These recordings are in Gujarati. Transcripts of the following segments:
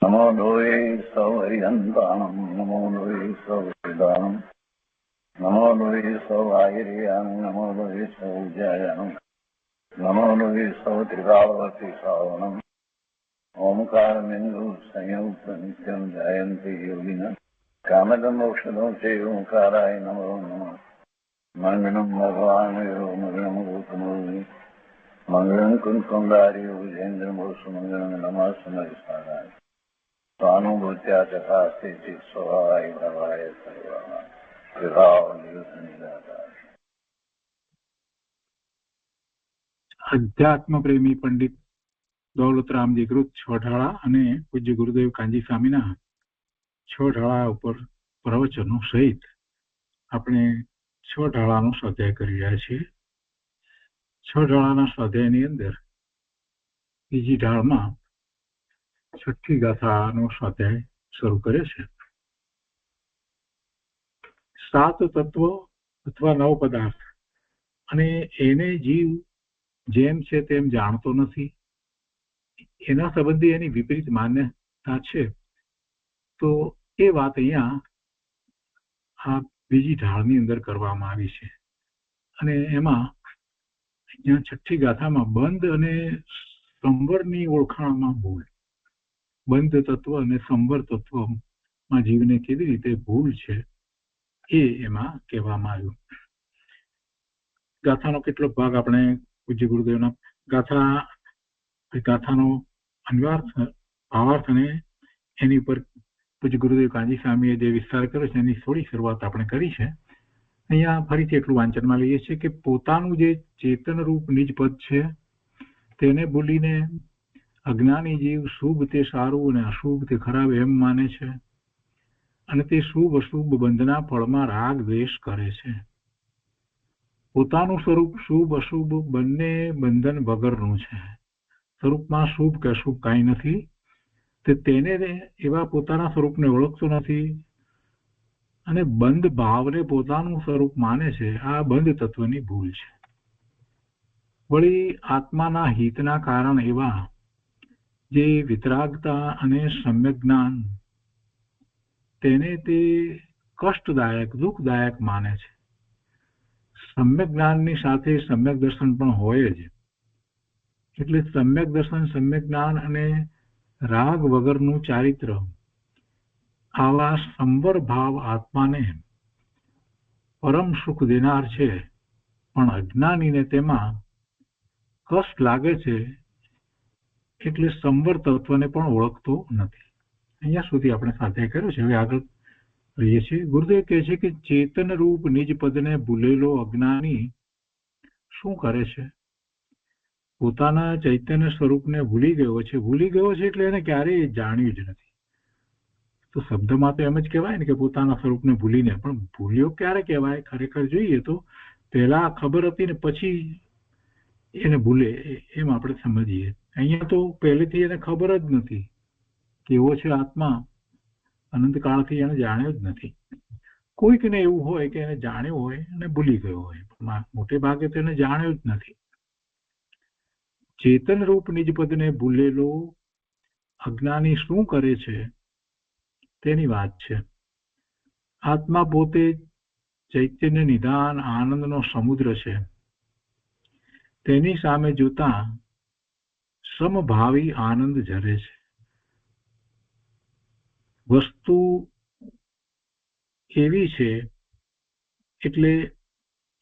નમો લોહી સૌ હરિહંતાણમ નમો લોહી સૌ વેદાણમ નમો લોહી સૌ આયર્યાણમ નમો લોહી સૌ જયાણમ નમો લોહી સૌ ત્રિકાળવતી શ્રાવણમ ઓમકાર બિંદુ સંયુક્ત નિત્યમ જયંતી યોગિના કામદમ ઔષધો છે ઓંકારાય નમો નમઃ મંગલમ ભગવાન મંગલમ ગૌતમોની મંગલમ કુંકુંડારી વિજેન્દ્રમોસુ મંગલમ નમઃ સમયસારાય સ્વાનુભૂત્યા ચકાસ્તિ સ્વભાવાય ભવાય સર્વમાં વિભાવ નિયુત નિરાકાર. અધ્યાત્મ પ્રેમી પંડિત દૌલતરામજી કૃત છોઢાળા અને પૂજ્ય ગુરુદેવ કાંજી સ્વામીના છોઢાળા ઉપર પ્રવચનો સહિત આપણે છોઢાળાનો સ્વાધ્યાય કરી રહ્યા છીએ. છોઢાળાના સ્વાધ્યાયની અંદર બીજી ઢાળમાં છઠ્ઠી ગાથાનો સ્વાધ્યાય શરૂ કરે છે. સાત તત્વ અથવા નવ પદાર્થ અને એને જીવ જેમ છે તેમ જાણતો નથી, એના સંબંધી એની વિપરીત માન્યતા છે. તો એ વાત અહીંયા આ બીજી ઢાળની અંદર કરવામાં આવી છે. અને એમાં અહીંયા છઠ્ઠી ગાથામાં બંધ અને સંવરની ઓળખાણમાં ભૂલ, બંધ તત્વ અને સંવર તત્વમાં જીવને કેવી રીતે ભૂલ છે એ એમાં કહેવામાં આવ્યું. ગાથાનો કેટલોક ભાગ આપણે પૂજ્ય ગુરુદેવના ગાથાનો અન્વયાર્થ, ભાવાર્થ અને એની ઉપર પૂજ્ય ગુરુદેવ કાંજી સ્વામીએ જે વિસ્તાર કર્યો છે એની થોડી શરૂઆત આપણે કરી છે. અહીંયા ફરીથી એટલું વાંચનમાં લઈએ છીએ કે પોતાનું જે ચેતન રૂપ નિજ પદ છે તેને ભૂલીને અજ્ઞાની જીવ શુભ તે સારું અને અશુભ તે ખરાબ એમ માને છે, અને તે શુભ અશુભ બંધના ફળમાં રાગ દ્વેષ કરે છે. પોતાનું સ્વરૂપ શુભ અશુભ બંને બંધન વગરનું છે. સ્વરૂપમાં શુભ કે અશુભ કાંઈ નથી. તેને એવા પોતાના સ્વરૂપને ઓળખતો નથી અને બંધ ભાવને પોતાનું સ્વરૂપ માને છે. આ બંધ તત્વની ભૂલ છે. વળી આત્માના હિતના કારણ એવા જે વિતરાગતા અને સમ્યક જ્ઞાન તેને તે કષ્ટદાયક દુઃખદાયક માને છે. સમ્યક જ્ઞાનની સાથે સમ્યક દર્શન પણ હોય જ. એટલે સમ્યક દર્શન, સમ્યક જ્ઞાન અને રાગ વગરનું ચારિત્ર, આવા સંવર ભાવ આત્માને પરમ સુખ દેનાર છે. પણ અજ્ઞાનીને તેમાં કષ્ટ લાગે છે એટલે સંવર તત્વને પણ ઓળખતો નથી. અહીંયા સુધી આપણે સ્વાધ્યાય કર્યો છે. હવે આગળ રહીએ છીએ. ગુરુદેવ કહે છે કે ચેતન રૂપ નિજ પદને ભૂલેલો અજ્ઞાની શું કરે છે? પોતાના ચૈતન્ય સ્વરૂપને ભૂલી ગયો છે. ભૂલી ગયો છે એટલે એને ક્યારેય જાણ્યું જ નથી. તો શબ્દમાં તો એમ જ કહેવાય ને કે પોતાના સ્વરૂપને ભૂલીને, પણ ભૂલ્યો ક્યારે કહેવાય? ખરેખર જોઈએ તો પહેલા ખબર હતી ને પછી એને ભૂલે એમ આપણે સમજીએ. અહીંયા તો પહેલેથી એને ખબર જ નથી કેવો છે આત્મા, અનંતકાળથી એને જાણ્યો જ નથી. કોઈકને એવું હોય કે એને જાણ્યો હોય અને ભૂલી ગયો હોય, પણ મોટે ભાગે તો એને જાણ્યો જ નથી. ચેતન રૂપ નિજ પદને ભૂલેલો અજ્ઞાની શું કરે છે તેની વાત છે. આત્મા પોતે ચૈતન્ય નિધાન આનંદનો સમુદ્ર છે. તેની સામે જોતા સમભાવી આનંદ ઝરે છે. વસ્તુ એવી છે એટલે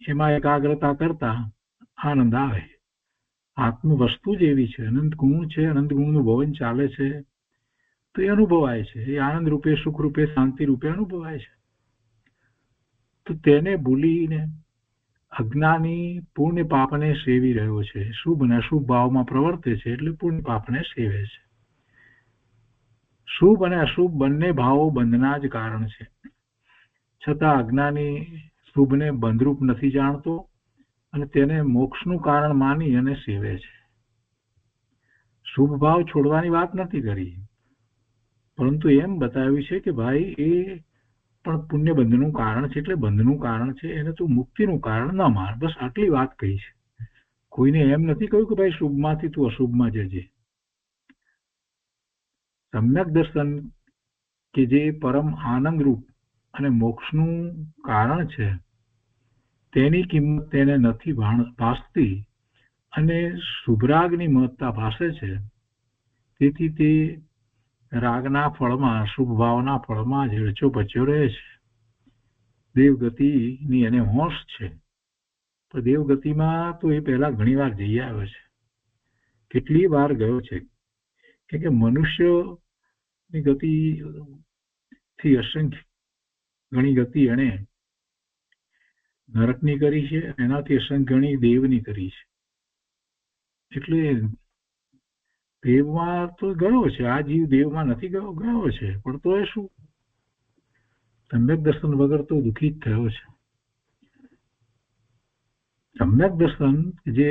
એમાં એકાગ્રતા કરતા આનંદ આવે. આત્મ વસ્તુ જ એવી છે, અનંત ગુણ છે, અનંત ગુણનું ભવન ચાલે છે તો એ અનુભવાય છે. એ આનંદ રૂપે, સુખ રૂપે, શાંતિ રૂપે અનુભવાય છે. તો તેને ભૂલીને અજ્ઞાની પુણ્ય પાપને સેવી રહ્યો છે. શુભ અને અશુભ ભાવમાં પ્રવર્તે છે એટલે પુણ્ય પાપને સેવે છે. શુભ અને અશુભ બંને ભાવો બંધના જ કારણ છે. છતાં અજ્ઞાની શુભને બંધરૂપ નથી જાણતો અને તેને મોક્ષનું કારણ માની અને સેવે છે. શુભ ભાવ છોડવાની વાત નથી કરી, પરંતુ એમ બતાવ્યું છે કે ભાઈ એ પણ પુણ્ય બંધનું કારણ છે, એટલે બંધનું કારણ છે, એને તું મુક્તિનું કારણ ન માન. બસ આટલી વાત કહી છે. કોઈને એમ નથી કહ્યું કે ભાઈ શુભમાંથી તું અશુભમાં જજે. સમ્યક દર્શન કે જે પરમ આનંદરૂપ અને મોક્ષનું કારણ છે તેની કિંમત તેને નથી ભાસતી અને શુભરાગની મહત્તા ભાસે છે. તેથી તે રાગના ફળમાં શુભ ભાવના ફળમાં જ રચ્યો પચ્યો રહે છે. દેવગતિની એને હોશ છે, પણ દેવગતિમાં તો એ પહેલા ઘણી વાર જઈ આવ્યો છે, કેટલી વાર ગયો છે. કે મનુષ્યની ગતિથી અસંખ્ય ઘણી ગતિ એને નરકની કરી છે, એનાથી અસંખ્ય ઘણી દેવની કરી છે. એટલે દેવમાં તો ગયો છે, આ જીવ દેવમાં નથી ગયો છે, પણ તો એ શું, સમ્યક દર્શન વગર તો દુઃખી જ થયો છે. સમ્યક દર્શન જે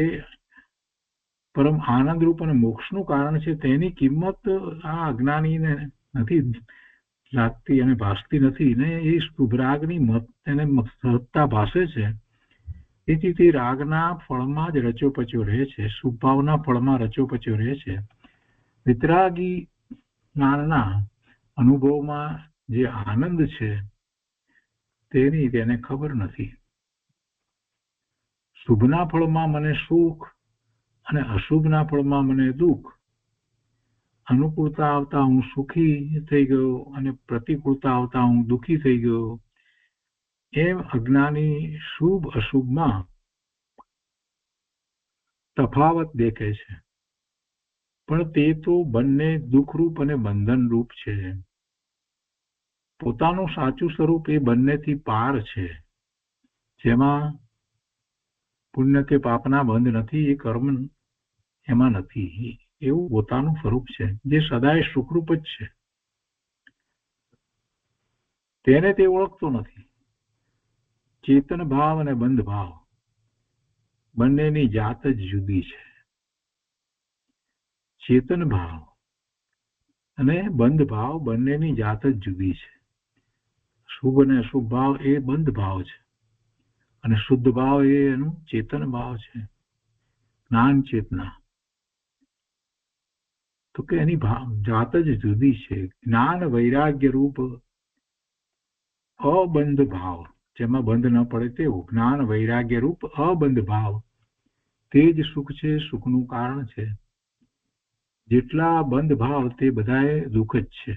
પરમ આનંદરૂપ અને મોક્ષનું કારણ છે તેની કિંમત આ અજ્ઞાનીને નથી લાગતી અને ભાસતી નથી ને એ શુભરાગની એને સહજતા ભાસે છે. તેથી તે રાગના ફળમાં જ રચ્યો પચ્યો રહે છે, શુભભાવના ફળમાં રચ્યો પચ્યો રહે છે. વિતરાગી જ્ઞાનના અનુભવમાં જે આનંદ છે તેની તેને ખબર નથી. શુભના ફળમાં મને સુખ અને અશુભના ફળમાં મને દુઃખ, અનુકૂળતા આવતા હું સુખી થઈ ગયો અને પ્રતિકૂળતા આવતા હું દુઃખી થઈ ગયો, એમ અજ્ઞાની શુભ અશુભમાં તફાવત દેખે છે. પણ તે તો બંને દુઃખરૂપ અને બંધનરૂપ છે. પોતાનું સાચું સ્વરૂપ એ બંનેથી પાર છે, જેમાં પુણ્ય કે પાપના બંધ નથી, એ કર્મ એમાં નથી. એવું પોતાનું સ્વરૂપ છે જે સદાય સુખરૂપ જ છે. તેને તે ઓળખતો નથી. ચેતન ભાવ અને બંધ ભાવ બંનેની જાત જ જુદી છે. ચેતન ભાવ અને બંધ ભાવ બંનેની જાત જ જુદી છે. શુભ અને અશુભ ભાવ એ બંધ ભાવ છે અને શુદ્ધ ભાવ એ એનું ચેતન ભાવ છે, જ્ઞાન ચેતના. તો કે એની જાત જ જુદી છે. જ્ઞાન વૈરાગ્ય રૂપ અબંધ ભાવ, જેમાં બંધ ન પડે તેવું જ્ઞાન વૈરાગ્ય રૂપ અબંધ ભાવ તે જ સુખ છે, સુખનું કારણ છે. જેટલા બંધ ભાવ તે બધાએ દુઃખ જ છે.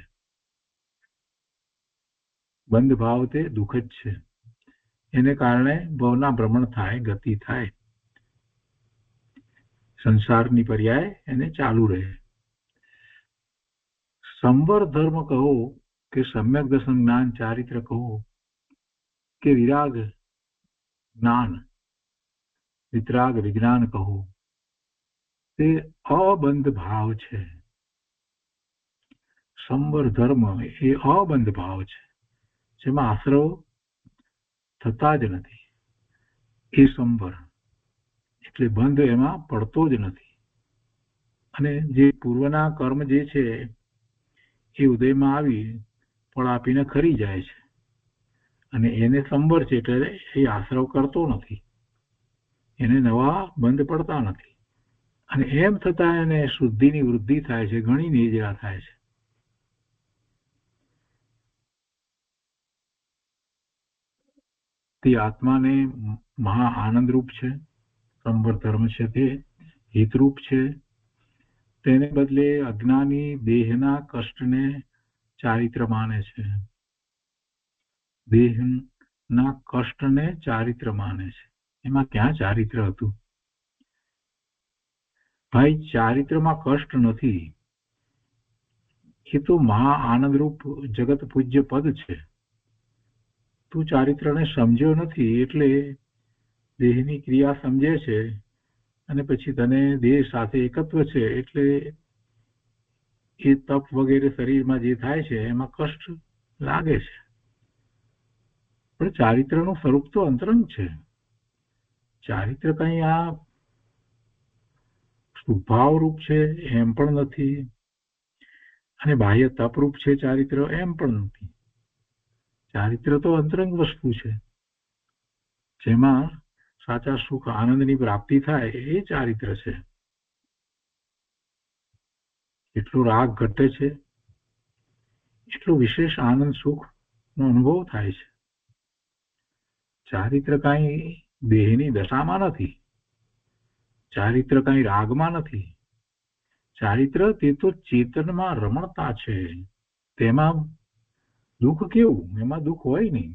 બંધ ભાવ તે દુઃખ જ છે. એને કારણે ભવના ભ્રમણ થાય, ગતિ થાય, સંસારની પર્યાય એને ચાલુ રહે. સંવર ધર્મ કહો કે સમ્યક દર્શન જ્ઞાન ચારિત્ર કહો કે વિરાગ જ્ઞાન વિતરાગ વિજ્ઞાન કહો, તે અબંધ ભાવ છે. સંવર ધર્મ એ અબંધ ભાવ છે, જેમાં આશ્રવ થતા જ નથી. એ સંવર એટલે બંધ એમાં પડતો જ નથી. અને જે પૂર્વના કર્મ જે છે એ ઉદયમાં આવી ફળ આપીને ખરી જાય છે, અને એને સંવર છે એટલે એ આશ્રવ કરતો નથી, એને નવા બંધ પડતા નથી. અને એમ થતાં એને શુદ્ધિની વૃદ્ધિ થાય છે, ઘણી નિજરા થાય છે. તે આત્માને મહા આનંદરૂપ છે. સંવર ધર્મ છે તે હિતરૂપ છે. તેને બદલે અજ્ઞાની દેહના કષ્ટને ચારિત્ર માને છે. દેહના કષ્ટને ચારિત્ર માને છે. એમાં ક્યાં ચારિત્ર હતું ભાઈ? ચારિત્રમાં કષ્ટ નથી. એ તો મહા આનંદરૂપ જગત પૂજ્ય પદ છે. તું ચારિત્રને સમજ્યો નથી એટલે દેહની ક્રિયા સમજે છે, અને પછી તને દેહ સાથે એકત્વ છે એટલે એ તપ વગેરે શરીરમાં જે થાય છે એમાં કષ્ટ લાગે છે. પણ ચારિત્રનું સ્વરૂપ તો અંતરંગ છે. ચારિત્ર કઈ આ સ્વભાવ રૂપ છે એમ પણ નથી, અને બાહ્ય તપરૂપ છે ચારિત્ર એમ પણ નથી. ચારિત્ર તો અંતરંગ વસ્તુ છે, જેમાં સાચા સુખ આનંદની પ્રાપ્તિ થાય એ ચારિત્ર છે. એટલો રાગ ઘટે છે એટલો વિશેષ આનંદ સુખ નો અનુભવ થાય છે. ચારિત્ર કાંઈ દેહની દશામાં નથી, ચારિત્ર કાંઈ રાગમાં નથી. ચારિત્ર તે તો ચેતનમાં રમણતા છે. તેમાં દુઃખ કેવું? એમાં દુઃખ હોય નહીં.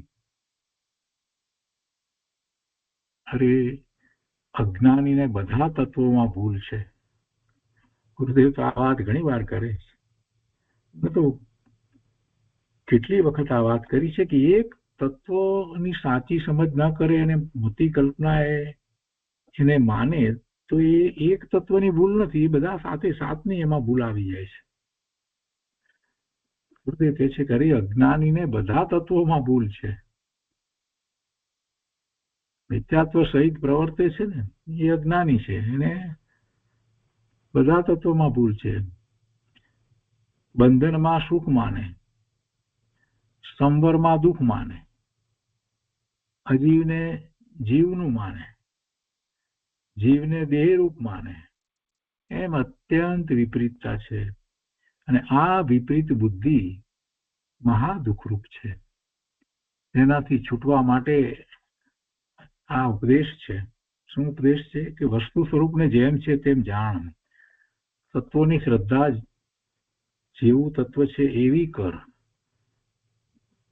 અરે અજ્ઞાનીને બધા તત્વોમાં ભૂલ છે. ગુરુદેવ તો આ વાત ઘણી વાર કરે છે. મેં તો કેટલી વખત આ વાત કરી છે કે એક તત્વની સાચી સમજ ના કરે અને મોટી કલ્પના એને માને તો એ એક તત્વની ભૂલ નથી, એ બધા સાથે સાથની એમાં ભૂલ આવી જાય છે. ગુરુદેવ કહે છે કે અજ્ઞાનીને બધા તત્વોમાં ભૂલ છે. મિથ્યાત્વ સહિત પ્રવર્તે છે ને એ અજ્ઞાની છે, એને બધા તત્વોમાં ભૂલ છે. બંધનમાં સુખ માને, સંવરમાં દુઃખ માને, અજીવને જીવનું માને, જીવને દેહરૂપ માને, એમ અત્યંત વિપરીતતા છે. અને આ વિપરીત બુદ્ધિ મહાદુઃખરૂપ છે. એનાથી છૂટવા માટે આ ઉપદેશ છે. શું ઉપદેશ છે? કે વસ્તુ સ્વરૂપને જેમ છે તેમ જાણ, તત્વોની શ્રદ્ધા જેવું તત્વ છે એવી કર.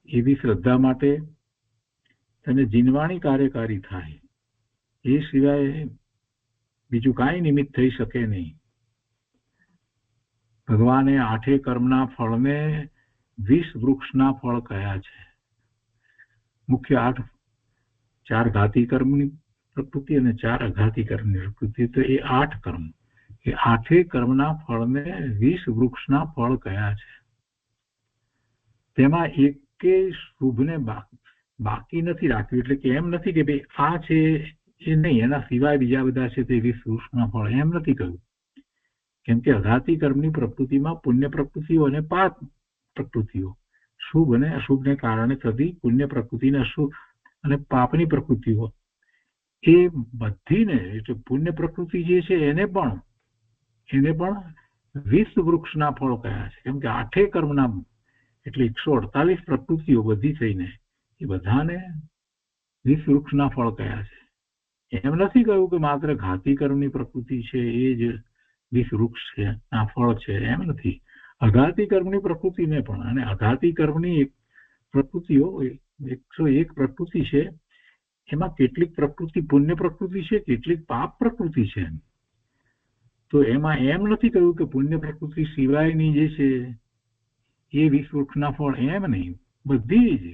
એવી શ્રદ્ધા માટે તને જીનવાણી કાર્યકારી થાય, એ સિવાય બીજું કાંઈ નિમિત્ત થઈ શકે નહીં. ભગવાને 8 કર્મના ફળને 20 વૃક્ષના ફળ કયા છે. મુખ્ય 8, 4 ઘાતી કર્મની પ્રકૃતિ અને 4 અઘાતી કર્મની પ્રકૃતિ. તો એ 8 કર્મ, એ 8 કર્મના ફળને 20 વૃક્ષના ફળ કયા છે. તેમાં એકેય શુભને બાકી નથી રાખ્યું. એટલે કે એમ નથી કે ભાઈ આ છે એ નહીં, એના સિવાય બીજા બધા છે તે 20 વૃક્ષના ફળ, એમ નથી કહ્યું. કેમ કે અઘાતી કર્મની પ્રકૃતિમાં પુણ્ય પ્રકૃતિઓ અને પાપ પ્રકૃતિઓ, શુભ અને અશુભને કારણે થતી પુણ્ય પ્રકૃતિ અને અશુભ અને પાપની પ્રકૃતિઓ, એ બધીને એટલે પુણ્ય પ્રકૃતિ જે છે એને પણ 20 વૃક્ષના ફળ કયા છે. કેમ કે 8 કર્મના એટલે 148 પ્રકૃતિઓ બધી થઈને એ બધાને 20 વૃક્ષના ફળ કયા છે. એમ નથી કહ્યું કે માત્ર ઘાતી કર્મની પ્રકૃતિ છે એ જ 20 વૃક્ષ છે આ ફળ છે, એમ નથી. અઘાતી કર્મની પ્રકૃતિને પણ, અને અઘાતી કર્મની પ્રકૃતિઓ 101 પ્રકૃતિ છે. એમાં કેટલીક પ્રકૃતિ પુણ્ય પ્રકૃતિ છે, કેટલીક પાપ પ્રકૃતિ છે. તો એમાં એમ નથી કહ્યું કે પુણ્ય પ્રકૃતિ સિવાયની જે છે એ 20 વૃક્ષના ફળ, એમ નહીં. બધી જ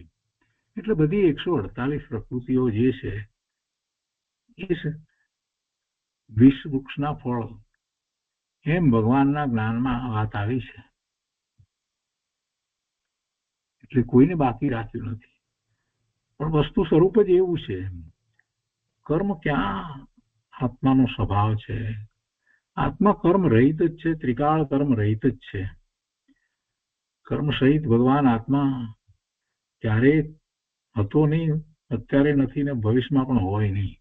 એટલે બધી 148 પ્રકૃતિઓ જે છે એ 20 વૃક્ષના ફળ, એમ ભગવાનના જ્ઞાનમાં વાત આવી છે. એટલે કોઈને બાકી રાખ્યું નથી. પણ વસ્તુ સ્વરૂપ જ એવું છે. કર્મ ક્યાં આત્માનો સ્વભાવ છે? આત્મા કર્મ રહિત જ છે, ત્રિકાળ કર્મ રહિત જ છે. કર્મ સહિત ભગવાન આત્મા ક્યારે હતો નહીં, અત્યારે નથી ને ભવિષ્યમાં પણ હોય નહીં.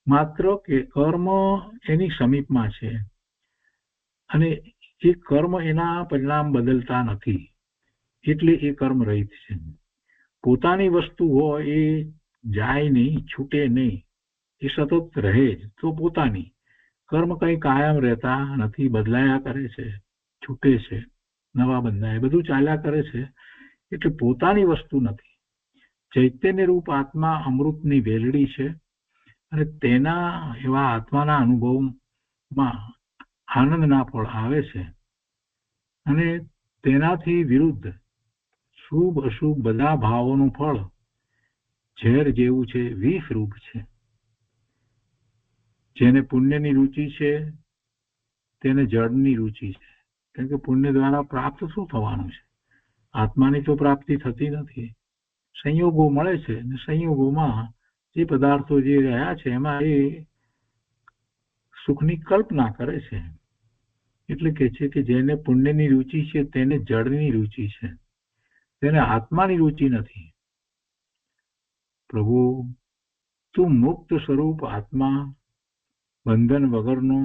માત્ર કે કર્મ એની સમીપમાં છે અને એ કર્મ એના પરિણામ બદલતા નથી, એટલે એ કર્મ રહિત છે. પોતાની વસ્તુ હોય એ જાય નહીં, છૂટે નહીં, એ સતત રહે જ તો પોતાની. કર્મ કઈ કાયમ રહેતા નથી, બદલાયા કરે છે, છૂટે છે, નવા બંધાય, બધું ચાલ્યા કરે છે. એટલે પોતાની વસ્તુ નથી. ચૈતન્ય રૂપ આત્મા અમૃતની વેલડી છે અને તેના એવા આત્માના અનુભવમાં આનંદના ફળ આવે છે. અને તેનાથી વિરુદ્ધ શુભ અશુભ બધા ભાવોનું ફળ ઝેર જેવું છે, વિષ રૂપ છે. જેને પુણ્યની રુચિ છે તેને જળની રુચિ છે. કેમ કે પુણ્ય દ્વારા પ્રાપ્ત શું થવાનું છે? આત્માની તો પ્રાપ્તિ થતી નથી. સંયોગો મળે છે અને સંયોગોમાં જે પદાર્થો જે રહ્યા છે એમાં એ સુખની કલ્પના કરે છે. એટલે કે છે કે જેને પુણ્યની રુચિ છે તેને જળની રુચિ છે, તેને આત્માની રુચિ નથી. પ્રભુ તું મુક્ત સ્વરૂપ આત્મા, બંધન વગરનો,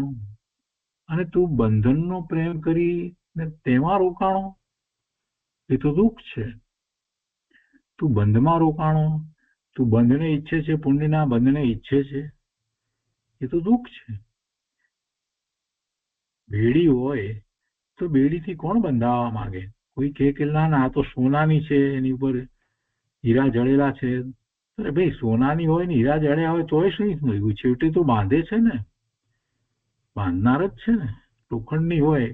અને તું બંધનનો પ્રેમ કરીને તેમાં રોકાણો, એ તો દુઃખ છે. તું બંધમાં રોકાણો, તું બંધને ઈચ્છે છે, પુણ્યના બંધને ઈચ્છે છે, એ તો દુઃખ છે. બેડી હોય તો બેડીથી કોણ બંધાવા માંગે? કોઈ કે ના આ તો સોનાની છે, એની ઉપર હીરા જડેલા છે. અરે ભાઈ, સોનાની હોય ને હીરા જડ્યા હોય તોય શું થયું? છેવટે તો બાંધે છે ને, બાંધનાર જ છે ને. લોખંડની હોય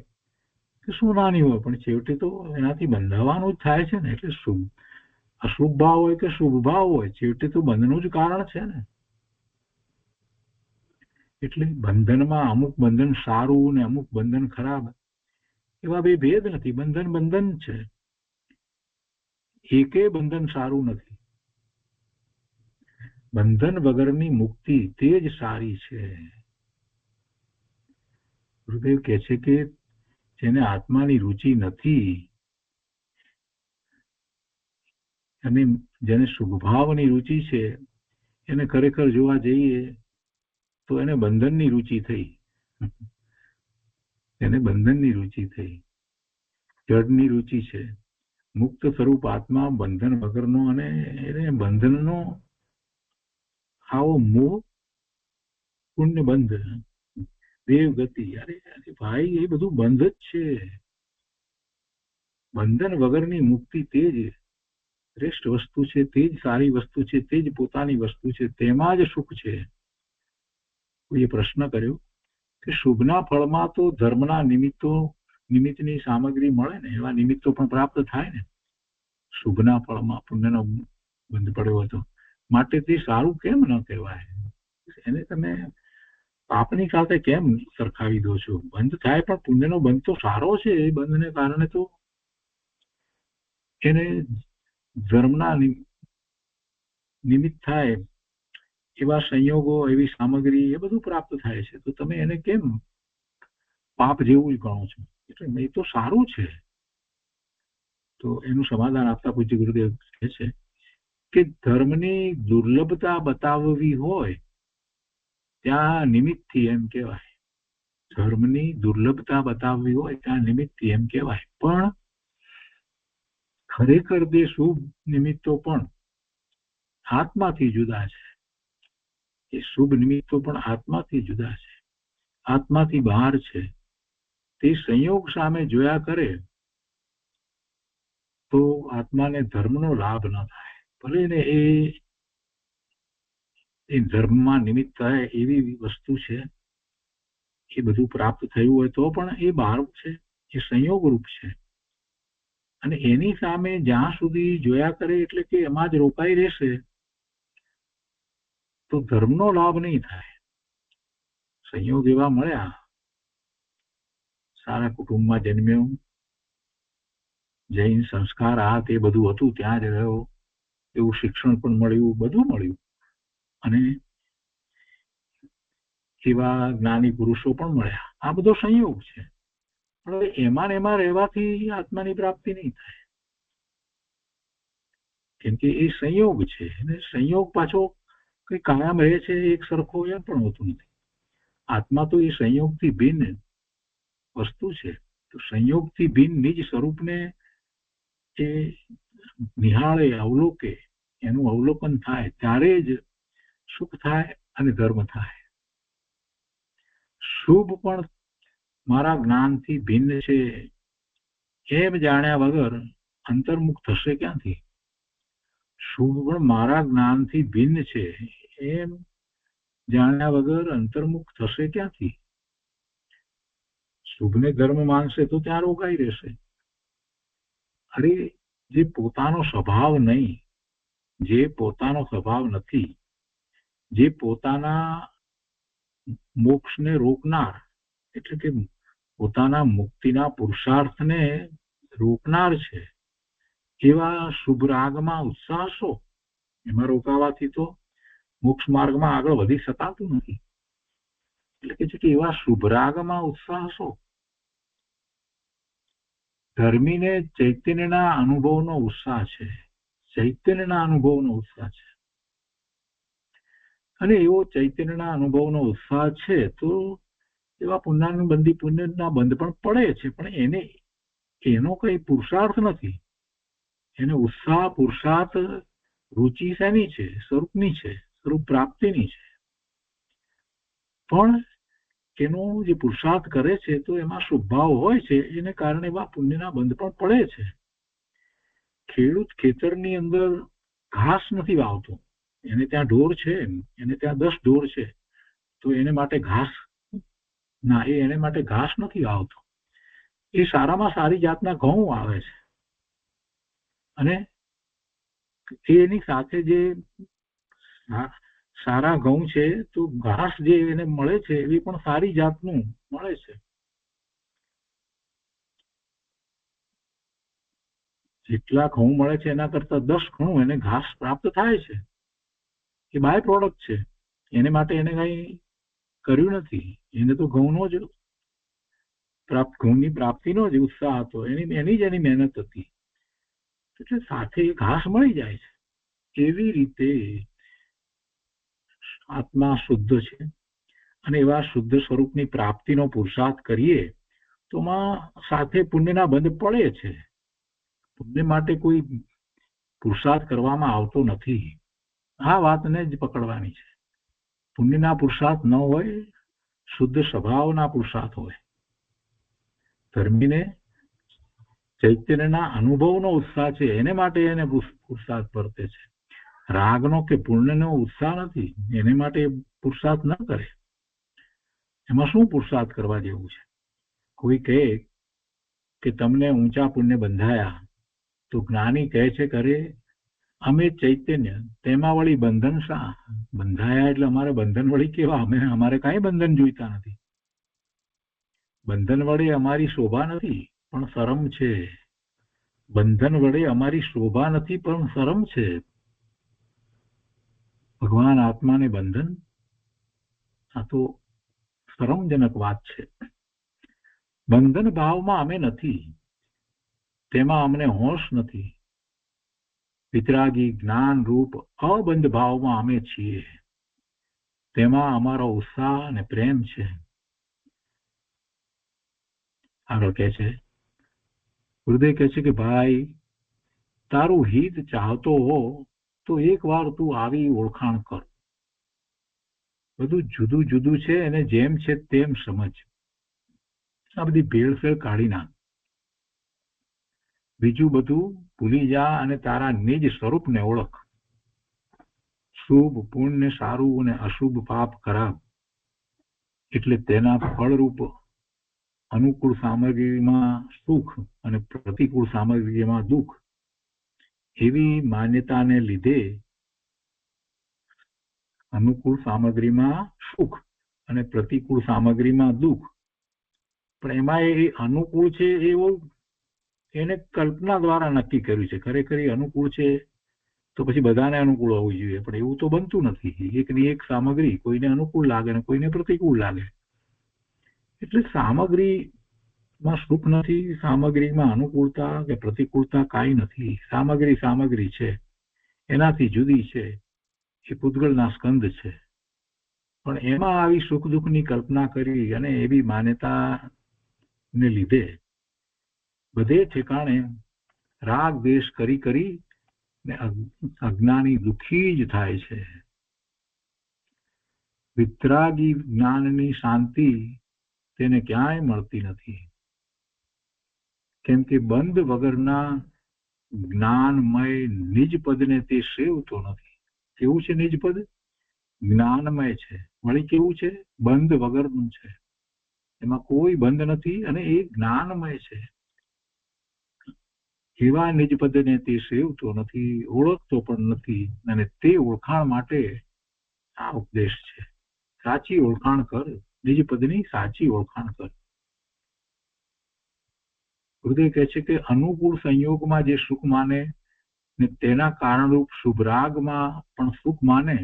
કે સોનાની હોય, પણ છેવટે તો એનાથી બંધાવાનું જ થાય છે ને. એટલે શુભ અશુભ ભાવ હોય કે શુભ ભાવ હોય, છેવટે તો બંધનું જ કારણ છે ને. એટલે બંધનમાં અમુક બંધન સારું ને અમુક બંધન ખરાબ, એવા બે ભેદ નથી. બંધન બંધન છે, એકે બંધન સારું નથી. બંધન વગરની મુક્તિ તે જ સારી છે. ગુરુદેવ કહે છે કે જેને આત્માની રુચિ નથી અને જેને શુભભાવની રુચિ છે, એને ખરેખર જોવા જઈએ તો એને બંધનની રુચિ થઈ. એને બંધનની રુચિ થઈ, જડની રુચિ છે. મુક્ત સ્વરૂપ આત્મા બંધન વગરનો, અને એને બંધનનો આવો મોહ, પુણ્ય બંધ, દેવ ગતિ. અરે ભાઈ, એ બધું બંધ જ છે. બંધન વગરની મુક્તિ તે જ શ્રેષ્ઠ વસ્તુ છે, તે જ સારી વસ્તુ છે, તે જ પોતાની વસ્તુ છે, તેમાં જ સુખ છે. કોઈએ પ્રશ્ન કર્યો કે શુભના ફળમાં તો ધર્મના નિમિત્તની સામગ્રી મળે ને, એવા નિમિત્તો પણ પ્રાપ્ત થાય ને. શુભના ફળમાં પુણ્યનો બંધ પડ્યો હતો, માટે તે સારું કેમ ન કહેવાય? એને તમે પાપની સાથે કેમ સરખાવી દો છો? બંધ થાય પણ પુણ્યનો બંધ તો સારો છે. એ બંધને કારણે તો એને ધર્મના નિમિત્ત થાય એવા સંયોગો, એવી સામગ્રી, એ બધું પ્રાપ્ત થાય છે. તો તમે એને કેમ પાપ જેવું જ ગણો છો? એટલે એ તો સારું છે. તો એનું સમાધાન આપતા પૂજ્ય ગુરુદેવ કહે છે કે ધર્મની દુર્લભતા બતાવવી હોય ત્યાં નિમિત્તથી એમ કહેવાય. ધર્મની દુર્લભતા બતાવવી હોય ત્યાં નિમિત્તથી એમ કહેવાય. પણ ખરેખર તે શુભ નિમિત્તો પણ આત્માથી જુદા છે. એ શુભ નિમિત્તો પણ આત્માથી જુદા છે, આત્માથી બહાર છે. તે સંયોગ સામે જોયા કરે તો આત્માને ધર્મનો લાભ ન થાય. ભલે ને એ ધર્મમાં નિમિત્ત થાય એવી વસ્તુ છે, એ બધું પ્રાપ્ત થયું હોય તો પણ એ બહાર છે, એ સંયોગ રૂપ છે. અને એની સામે જ્યાં સુધી જોયા કરે, એટલે કે એમાં જ રોકાઈ રહેશે, તો ધર્મનો લાભ નહીં થાય. સંયોગ એવા મળ્યા, સારા કુટુંબમાં જન્મ્યો, જૈન સંસ્કાર આ તે બધું હતું, ત્યાં જ રહ્યો, એવું શિક્ષણ પણ મળ્યું, બધું મળ્યું, અને એવા જ્ઞાની પુરુષો પણ મળ્યા. આ બધો સંયોગ છે. પણ એમાં ને એમાં રહેવાથી આત્માની પ્રાપ્તિ નહીં થાય, કેમ કે એ સંયોગ છે. અને સંયોગ પાછો કઈ કાયમ રહે છે એક સરખો, એમ પણ હોતું નથી. આત્મા તો એ સંયોગથી ભિન્ન વસ્તુ છે. તો સંયોગથી ભિન્ન નિજ સ્વરૂપને એ નિહાળે, અવલોકે, એનું અવલોકન થાય, ત્યારે જ સુખ થાય અને ધર્મ થાય. શુભ પણ મારા જ્ઞાનથી ભિન્ન છે એમ જાણ્યા વગર અંતર્મુખ થશે ક્યાંથી? શુભ પણ મારા જ્ઞાનથી ભિન્ન છે એમ જાણ્યા વગર અંતર્મુખ થશે ક્યાંથી? શુભને ધર્મ માનશે તો ત્યાં રોકાઈ રહેશે. અરે, જે પોતાનો સ્વભાવ નહીં, જે પોતાનો સ્વભાવ નથી, જે પોતાના મોક્ષને રોકનાર, એટલે કે પોતાના મુક્તિના પુરુષાર્થને રોકનાર છે, એવા શુભ રાગમાં ઉત્સાહશો. એમાં રોકાવાથી તો મોક્ષ માર્ગમાં આગળ વધી શકાતું નથી. એટલે કે છે કે એવા શુભ રાગમાં ઉત્સાહશો. ધર્મીને ચૈતન્યના અનુભવનો ઉત્સાહ છે, ચૈતન્યના અનુભવનો ઉત્સાહ છે. અને એવો ચૈતન્યના અનુભવનો ઉત્સાહ છે તો એવા પુણ્યના બંધ પણ પડે છે, પણ એનો કઈ પુરુષાર્થ નથી. એને ઉત્સાહ પુરુષાર્થ રુચિ શેની છે? સ્વરૂપની છે, સ્વરૂપ પ્રાપ્તિની છે. પણ એનો જે પુરુષાર્થ કરે છે તો એમાં શુભભાવ હોય છે, એને કારણે એવા પુણ્યના બંધ પણ પડે છે. ખેડૂત ખેતરની અંદર ઘાસ નથી વાવતો, એને ત્યાં ઢોર છે, એને ત્યાં 10 ઢોર છે, તો એને માટે ઘાસ ના, એને માટે ઘાસ નથી વાવતો. એ સારામાં સારી જાતના ઘઉં આવે છે, અને એની સાથે જે સારા ઘઉં છે તો ઘાસ જે એને મળે છે એ પણ સારી જાતનું મળે છે. જેટલા ઘઉં મળે છે એના કરતા 10 ગણું એને ઘાસ પ્રાપ્ત થાય છે. એ બાય પ્રોડક્ટ છે, એને માટે એને કઈ કર્યું નથી. એને તો ઘઉંનો જ ઘઉંની પ્રાપ્તિનો જ ઉત્સાહ હતો, એની જ એની મહેનત હતી, એટલે સાથે ઘાસ મળી જાય છે. એવી રીતે આત્મા શુદ્ધ છે, અને એવા શુદ્ધ સ્વરૂપની પ્રાપ્તિનો પુરુષાર્થ કરીએ તો સાથે પુણ્યના બંધ પડે છે. પુણ્ય માટે કોઈ પુરુષાર્થ કરવામાં આવતો નથી. આ વાતને જ પકડવાની છે. પુણ્યના પુરુષાર્થ ન હોય, શુદ્ધ સ્વભાવના પુરુષાર્થ હોય. ધર્મીને ચૈતન્યના અનુભવનો ઉત્સાહ છે, એને માટે એને પુરુષાર્થ વર્તે છે. રાગનો કે પુણ્યનો ઉત્સાહ નથી, એને માટે પુરુષાર્થ ન કરે. એમાં શું પુરુષાર્થ કરવા જેવું છે? કોઈ કહે કે તમને ઊંચા પુણ્ય બંધાયા, તો જ્ઞાની કહે છે કે અરે અમે ચૈતન્ય, તેમાં વળી બંધન શા? બંધાયા એટલે અમારે બંધન વળી કેવા? અમારે કાંઈ બંધન જોઈતા નથી. બંધન વડે અમારી શોભા નથી, પણ શરમ છે. બંધન વડે અમારી શોભા નથી, પણ શરમ છે. ભગવાન આત્માને બંધન, આ તો શરમજનક વાત છે. બંધન ભાવમાં અમે નથી, તેમાં અમને હોશ નથી. વિતરાગી જ્ઞાન રૂપ અબંધ ભાવમાં અમે છીએ, તેમાં અમારો ઉત્સાહ અને પ્રેમ છે. આગળ કહે છે, હૃદય કહે છે કે ભાઈ, તારું હિત ચાહતો હો તો એકવાર તું આવી ઓળખાણ કર. બધું જુદું જુદું છે, અને જેમ છે તેમ સમજ. આ બધી ભેળસેળ કાઢી નાખ. બીજું બધું ભૂલી જા અને તારા નિજ સ્વરૂપને ઓળખ. શુભ પુણ્ય સારું અને અશુભ પાપ ખરાબ, એટલે તેના ફળરૂપ અનુકૂળ સામગ્રીમાં સુખ અને પ્રતિકૂળ સામગ્રીમાં દુઃખ, એવી માન્યતાને લીધે અનુકૂળ સામગ્રીમાં સુખ અને પ્રતિકૂળ સામગ્રીમાં દુઃખ. પણ એમાં એ અનુકૂળ છે એવું એને કલ્પના દ્વારા નક્કી કર્યું છે. ખરેખર અનુકૂળ છે તો પછી બધાને અનુકૂળ હોવું જોઈએ, પણ એવું તો બનતું નથી. એકની એક સામગ્રી કોઈને અનુકૂળ લાગે ને કોઈને પ્રતિકૂળ લાગે. એટલે સામગ્રીમાં સુખ નથી, સામગ્રીમાં અનુકૂળતા કે પ્રતિકૂળતા કાંઈ નથી. સામગ્રી છે, એનાથી જુદી છે, એ પૂતગલના સ્કંદ છે. પણ એમાં આવી સુખ દુઃખની કલ્પના કરી અને એવી માન્યતાને લીધે બધે ઠેકાણે રાગ દ્વેષ કરી ને અજ્ઞાની દુઃખી જ થાય છે. વિતરાગી જ્ઞાનની શાંતિ તેને ક્યાંય મળતી નથી, કેમ કે બંધ વગરના જ્ઞાનમય નિજ પદને તે સેવતો નથી. કેવું છે નિજ પદ? જ્ઞાનમય છે. વળી કેવું છે? બંધ વગરનું છે. એમાં કોઈ બંધ નથી અને એ જ્ઞાનમય છે. એવા નિજ પદને તે સેવતો નથી, ઓળખતો પણ નથી. અને તે ઓળખાણ માટે આ ઉપદેશ છે. સાચી ઓળખાણ કર, નિજ પદની સાચી ઓળખાણ કર. હૃદય કહે છે કે અનુકૂળ સંયોગમાં જે સુખ માને ને તેના કારણરૂપ શુભ રાગમાં પણ સુખ માને,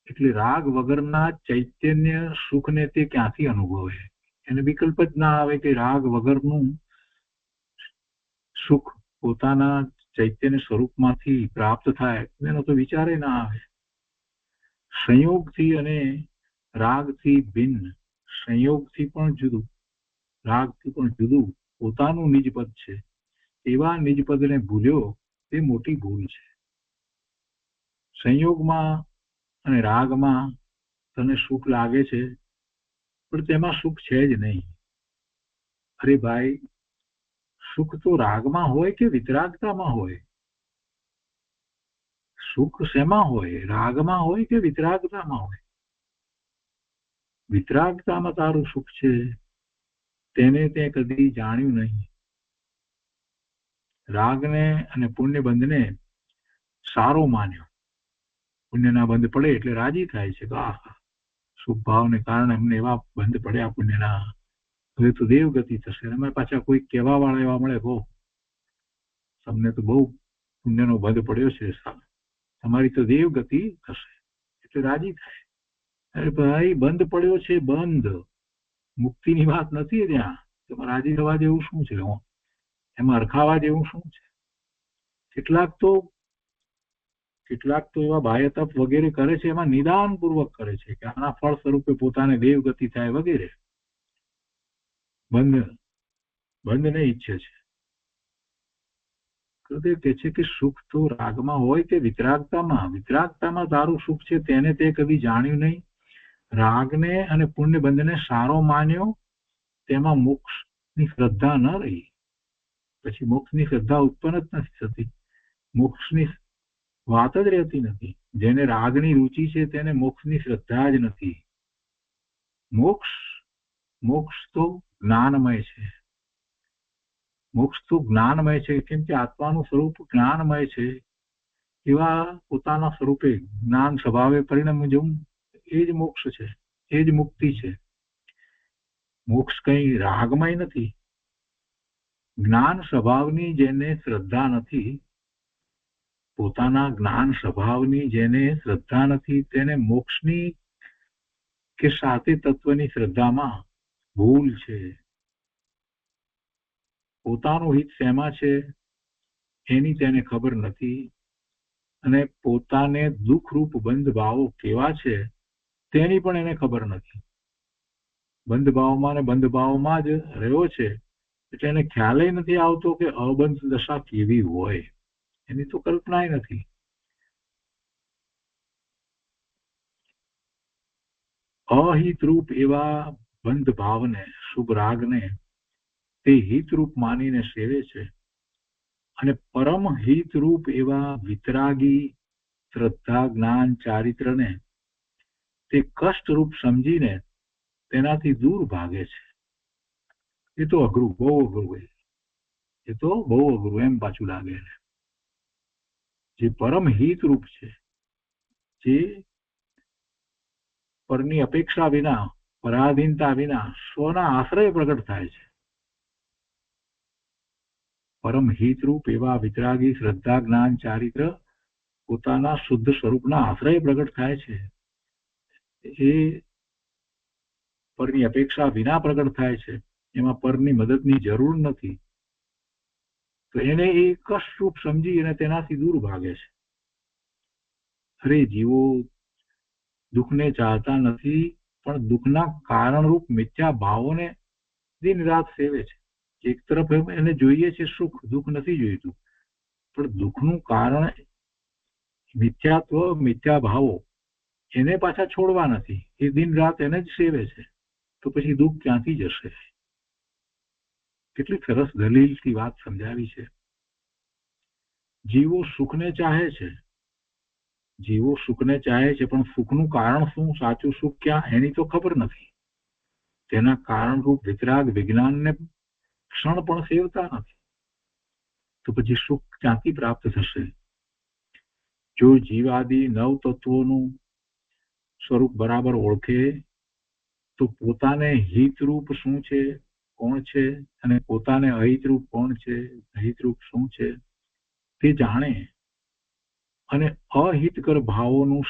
એટલે રાગ વગરના ચૈતન્ય સુખને તે ક્યાંથી અનુભવે? એને વિકલ્પ જ ના આવે કે રાગ વગરનું સુખ પોતાના ચૈતન્ય સ્વરૂપમાંથી પ્રાપ્ત થાય, એનો તો વિચારે ના આવે. સંયોગથી અને રાગથી ભિન્ન, સંયોગથી પણ જુદું, રાગથી પણ જુદું પોતાનું નિજ પદ છે. એવા નિજપદને ભૂલ્યો તે મોટી ભૂલ છે. સંયોગમાં અને રાગમાં તને સુખ લાગે છે, પણ તેમાં સુખ છે જ નહીં. અરે ભાઈ, સુખ તો રાગમાં હોય કે વિતરાગતામાં હોય? સુખ શેમાં હોય? રાગમાં હોય કે વિતરાગતામાં હોય? વિતરાગતામાં તારું સુખ છે, તેને તે કદી જાણ્યું નહીં. રાગને અને પુણ્ય બંધને સારો માન્યો. પુણ્યના બંધ પડે એટલે રાજી થાય છે કે આહા, શુભ ભાવને કારણે અમને એવા બંધ પડ્યા પુણ્યના, હવે તો દેવગતિ થશે. અમે પાછા કોઈ કહેવા વાળા એવા મળે, બહુ તમને તો બહુ પુણ્યનો બંધ પડ્યો છે, તમારી તો દેવગતિ થશે, એટલે રાજી થાય. અરે ભાઈ, બંધ પડ્યો છે, બંધ. મુક્તિની વાત નથી ત્યાં. એમાં રાજી થવા જેવું શું છે? એમાં અરખાવા જેવું શું છે? કેટલાક તો એવા બાહ્ય તપ વગેરે કરે છે, એમાં નિદાન પૂર્વક કરે છે કે આના ફળ સ્વરૂપે પોતાને દેવગતિ થાય વગેરે. બંધને ઈચ્છે છે. હૃદય કહે છે કે સુખ તો રાગમાં હોય કે વિતરાગતામાં? વિતરાગતામાં તારું સુખ છે, તેને તે કદી જાણ્યું નહીં. રાગને અને પુણ્ય બંધને સારો માન્યો, તેમાં મોક્ષની શ્રદ્ધા ન રહી. પછી મોક્ષની શ્રદ્ધા ઉત્પન્ન જ નથી થતી. મોક્ષની વાત જ રહેતી નથી. જેને રાગની રુચિ છે તેને મોક્ષની શ્રદ્ધા જ નથી. મોક્ષ તો જ્ઞાનમય છે. મોક્ષ તો જ્ઞાનમય છે, કેમ કે આત્માનું સ્વરૂપ જ્ઞાનમય છે. એવા પોતાના સ્વરૂપે જ્ઞાન સ્વભાવે પરિણમ જવું, એ જ મોક્ષ છે, એ જ મુક્તિ છે. મોક્ષ કઈ રાગમય નથી. જ્ઞાન સ્વભાવની જેને શ્રદ્ધા નથી, પોતાના જ્ઞાન સ્વભાવની જેને શ્રદ્ધા નથી, તેને મોક્ષની કે સાતે તત્વની શ્રદ્ધામાં ભૂલ છે. પોતાનું હિત શેમાં છે એની તેને ખબર નથી, અને પોતાને દુઃખરૂપ બંધ ભાવો કેવા છે તેની પણ એને ખબર નથી. બંધ ભાવમાં ને બંધ ભાવમાં જ રહ્યો છે, એટલે એને ખ્યાલ નથી આવતો કે અબંધ દશા કેવી હોય. એની તો કલ્પના નથી. અહિતરૂપ એવા બંધ ભાવને, શુભ રાગને તે હિતરૂપ માનીને સેવે છે, અને પરમ હિતરૂપ એવા વિતરાગી શ્રદ્ધા જ્ઞાન ચારિત્રને તે કષ્ટરૂપ સમજીને તેનાથી દૂર ભાગે છે. એ તો અઘરું, બહુ અઘરું હોય. એ તો બહુ અઘરું એમ પાછું લાગે. જે પરમ હિતરૂપ છે, જે પરની અપેક્ષા વિના, પરાધીનતા વિના સ્વના આશ્રય પ્રગટ થાય છે. પરમ હિતરૂપ એવા વિતરાગી શ્રદ્ધા જ્ઞાન ચારિત્ર પોતાના શુદ્ધ સ્વરૂપના આશ્રય પ્રગટ થાય છે. એ પરની અપેક્ષા વિના પ્રગટ થાય છે. એમાં પરની મદદની જરૂર નથી. તો એને એ કષ્ટરૂપ સમજી અને તેનાથી દૂર ભાગે છે. અરે જીવો દુઃખને ચાહતા નથી, પણ દુઃખના કારણરૂપ મિથ્યા ભાવોને દિન રાત સેવે છે. એક તરફ એને જોઈએ છે સુખ, દુઃખ નથી જોઈતું, પણ દુઃખનું કારણ મિથ્યાત્વ, મિથ્યા ભાવો એને પાછા છોડવા નથી. એ દિન રાત એને જ સેવે છે. તો પછી દુઃખ ક્યાંથી જશે? કેટલી સરસ દલીલથી વાત સમજાવી છે. જીવો સુખને ચાહે છે, જીવો સુખને ચાહે છે, પણ સુખનું કારણ શું, સાચું સુખ ક્યાં, એની તો ખબર નથી. તેના કારણરૂપ વિતરાગ વિજ્ઞાનને ક્ષણ પણ સેવતા નથી. તો પછી સુખ ક્યાંથી પ્રાપ્ત થશે? જો જીવાદી નવ તત્વોનું સ્વરૂપ બરાબર ઓળખે તો પોતાને હિતરૂપ શું છે, કોણ છે, અને પોતાને અહિતરૂપ કોણ છે, અહિતરૂપ શું છે તે જાણે, અને અહિતકર ભાવોનું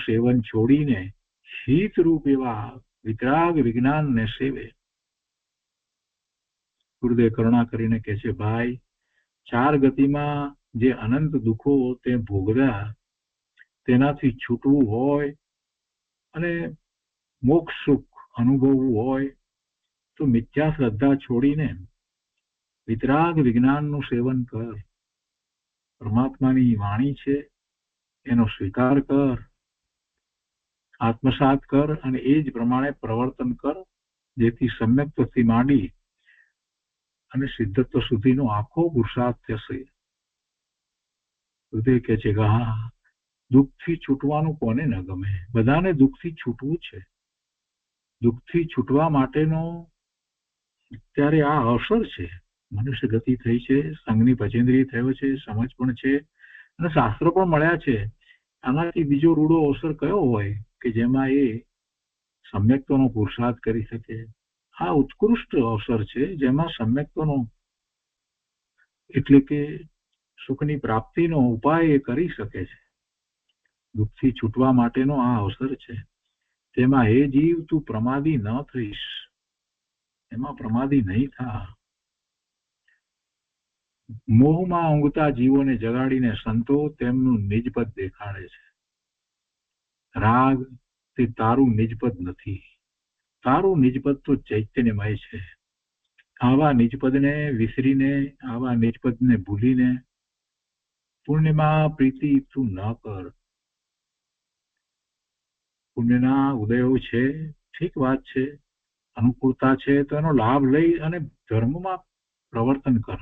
સેવન છોડીને હિતરૂપ એવા વિતરાગ વિજ્ઞાનને સેવે. ગુરુદેવ કરુણા કરીને કહે છે, ભાઈ, ચાર ગતિમાં જે અનંત દુઃખો તે ભોગવ્યા, તેનાથી છૂટવું હોય અને મોક્ષ સુખ અનુભવવું હોય તો મિથ્યા શ્રદ્ધા છોડીને વિતરાગ વિજ્ઞાનનું સેવન કર. પરમાત્માની વાણી છે એનો સ્વીકાર કર, આત્મસાત કર અને એ જ પ્રમાણે પ્રવર્તન કર, જેથી સમ્યક્ત્વથી માંડી અને સિદ્ધત્વ સુધીનો આખો પુરુષાર્થ થશે. હૃદય કે છે કે હા, દુઃખથી છૂટવાનું કોને ન ગમે? બધાને દુઃખથી છૂટવું છે. દુઃખથી છૂટવા માટેનો અત્યારે આ અવસર છે. મનુષ્ય ગતિ થઈ છે, સંઘની પચેન્દ્રિય થયો છે, સમજ પણ છે અને શાસ્ત્રો પણ મળ્યા છે. આનાથી બીજો રૂડો અવસર કયો હોય કે જેમાં એ સમ્યક્ત્વનો પુરુષાર્થ કરી શકે? આ ઉત્કૃષ્ટ અવસર છે જેમાં સમ્યક્ત્વનો એટલે કે સુખની પ્રાપ્તિનો ઉપાય એ કરી શકે છે. દુઃખથી છૂટવા માટેનો આ અવસર છે. તેમાં હે જીવ, તું પ્રમાદી ન થઈશ, એમાં પ્રમાદી નહીં થા. મોહમાં ઊંઘતા જીવોને જગાડીને સંતો તેમનું નિજપદ દેખાડે છે. રાગ તે તારું નિજપદ નથી, તારું નિજપદ તો ચૈતન્યમય છે. આવા નિજપદને વિસરીને, આવા નિજપદને ભૂલીને પુણ્યમાં પ્રીતિ તું ન કર. પુણ્યના ઉદયો છે, ઠીક વાત છે, અનુકૂળતા છે તો એનો લાભ લઈ અને ધર્મમાં પ્રવર્તન કર.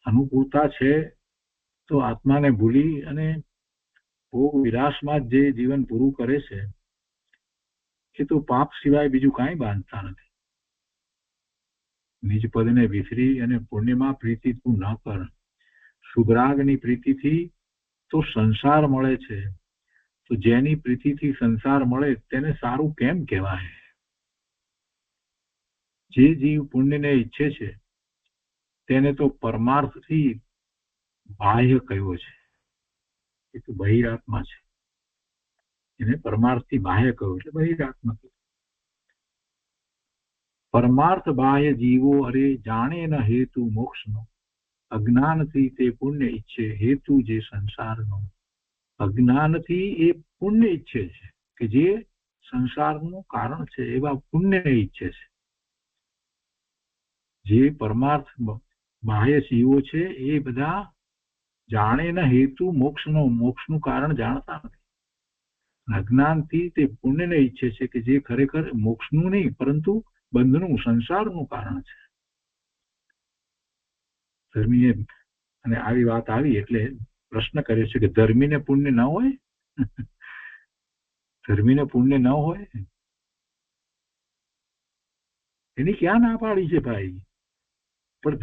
અનુકૂળતા છે તો આત્માને ભૂલી અને ભોગ વિલાસમાં જે જીવન પૂરું કરે છે એ તો પાપ સિવાય બીજું કાંઈ બાંધતા નથી. નિજ પદને વિસરી અને પુણ્યમાં પ્રીતિ તું ન કર. શુભરાગની પ્રીતિથી તો સંસાર મળે છે, તો જેની પ્રીતિથી સંસાર મળે તેને સારું કેમ કહેવાય? જે જીવ પુણ્યને ઈચ્છે છે તેને તો પરમાર્થથી બાહ્ય કહ્યો છે, એ તો બહિરાત્મા છે. એને પરમાર્થથી બાહ્ય કહ્યું એટલે બહિરાત્મા. પરમાર્થ બાહ્ય જીવો અરે જાણે ન હેતુ મોક્ષનો, અજ્ઞાનથી તે પુણ્ય ઈચ્છે હેતુ જે સંસારનો. અજ્ઞાનથી એ પુણ્ય ઈચ્છે છે કે જે સંસારનું કારણ છે, એવા પુણ્ય ઈચ્છે છે. જે પરમાર્થ બાહ્ય જીવો છે એ બધા જાણે ન હેતુ મોક્ષનો, મોક્ષનું કારણ જાણતા નથી. અજ્ઞાનથી તે પુણ્યને ઈચ્છે છે કે જે ખરેખર મોક્ષનું નહીં પરંતુ બંધનું, સંસારનું કારણ છે. ધર્મીએ અને આવી વાત આવી એટલે પ્રશ્ન કર્યો છે કે ધર્મીને પુણ્ય ન હોય? ધર્મીને પુણ્ય ન હોય એની ક્યાં ના પાડી છે ભાઈ? પણ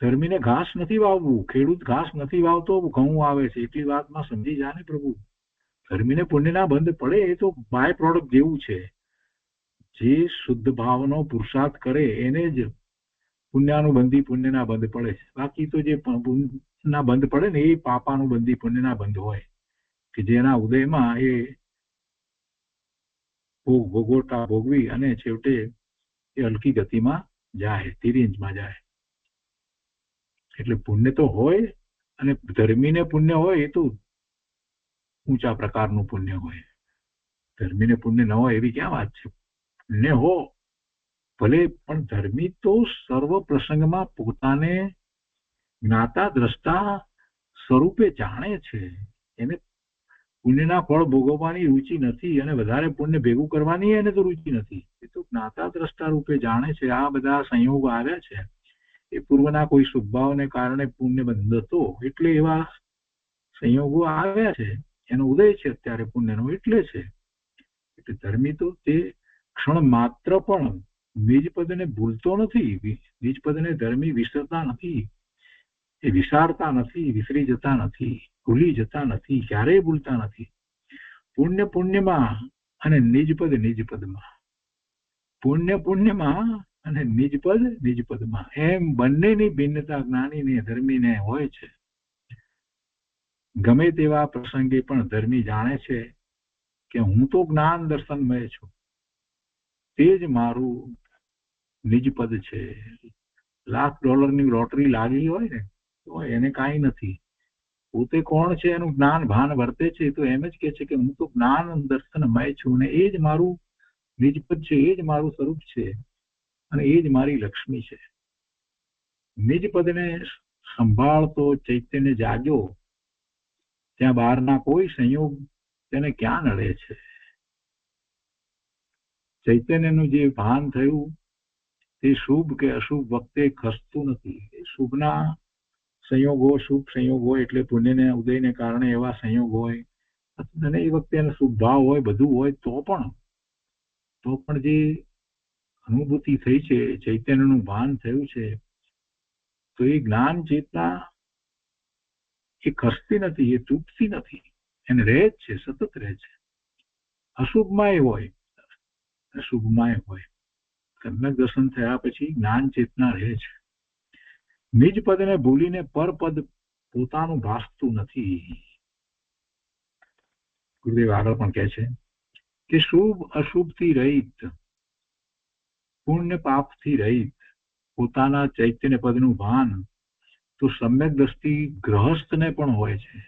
ધર્મીને ઘાસ નથી વાવવું. ખેડૂત ઘાસ નથી વાવતો, ઘઉં આવે છે, એટલી વાતમાં સમજી જા ને પ્રભુ. ધર્મીને પુણ્યના બંધ પડે એ તો બાય પ્રોડક્ટ જેવું છે. જે શુદ્ધ ભાવનો પુરુષાર્થ કરે એને જ પુણ્યાનુબંધી પુણ્યના બંધ પડે છે. બાકી તો જે પુણ્યના બંધ પડે ને એ પાપાનુબંધી પુણ્યના બંધ હોય કે જેના ઉદયમાં એ ભોગવટા ભોગવી અને છેવટે એ હલકી ગતિમાં જાય, તિર્યંજમાં જાય. એટલે પુણ્ય તો હોય, અને ધર્મીને પુણ્ય હોય એ તો ઊંચા પ્રકારનું પુણ્ય હોય. ધર્મીને પુણ્ય ન હોય એવી ક્યાં વાત છે? પુણ્ય હો ભલે, પણ ધર્મી તો સર્વ પ્રસંગમાં પોતાને જ્ઞાતા દ્રષ્ટા સ્વરૂપે જાણે છે. એને પુણ્યના ફળ ભોગવવાની રુચિ નથી અને વધારે પુણ્ય ભેગું કરવાની એને તો રુચિ નથી. એ તો જ્ઞાતા દ્રષ્ટા રૂપે જાણે છે. આ બધા સંયોગો આવ્યા છે એ પૂર્વના કોઈ શુભભાવને કારણે પુણ્ય બંધ હતો એટલે એવા સંયોગો આવ્યા છે. એનો ઉદય છે અત્યારે પુણ્યનો એટલે છે. એટલે ધર્મી તો તે ક્ષણ માત્ર પણ નિજપદને ભૂલતો નથી. નિજપદને ધર્મી વિસરતા નથી, એ વિસારતા નથી, વિસરી જતા નથી, ભૂલી જતા નથી, ક્યારેય ભૂલતા નથી. પુણ્ય પુણ્યમાં અને નિજપદ નિજપદમાં, પુણ્ય પુણ્યમાં અને નિજપદ નિજપદમાં, એમ બંનેની ભિન્નતા જ્ઞાનીને ધર્મીને હોય છે. ગમે તેવા પ્રસંગે પણ ધર્મી જાણે છે કે હું તો જ્ઞાન દર્શનમય છું, તે જ મારું નિજપદ છે. $1,00,000ની લોટરી લાગી હોય ને તો એને કાંઈ નથી. પોતે કોણ છે એનું જ્ઞાન ભાન વર્તે છે તો એમ જ કે છે કે હું તો જ્ઞાન દર્શનમય છું ને એ જ મારું નિજપદ છે એ જ મારું સ્વરૂપ છે અને એ જ મારી લક્ષ્મી છે. નિજપદને સંભાળતો ચૈતન્ય જાગ્યો ત્યાં બહારના કોઈ સંયોગ તેને ક્યાં નડે છે. ચૈતન્યનું જે ભાન થયું તે શુભ કે અશુભ વખતે ખસતું નથી. શુભના સંયોગો, શુભ સંયોગ હોય એટલે પુણ્યને ઉદયને કારણે એવા સંયોગ હોય અને એ વખતે એનો શુભ ભાવ હોય, બધું હોય, તો પણ જે અનુભૂતિ થઈ છે, ચૈતન્યનું ભાન થયું છે, તો એ જ્ઞાન ચેતના એ ખસતી નથી, એ તૂટતી નથી, એને રહે જ છે, સતત રહે છે. અશુભમાં હોય, અશુભમાં હોય. સમ્યક દર્શન થયા પછી જ્ઞાન ચેતના રહે છે. નિજ પદને ભૂલીને પરપદ પોતાનું ભાસતું નથી. ગુરુદેવ આગળ પણ કહે છે કે શુભ અશુભથી રહિત, પુણ્ય પાપથી રહિત પોતાના ચૈતન્ય પદનું ભાન તો સમ્યક દ્રષ્ટિ ગ્રહસ્થને પણ હોય છે.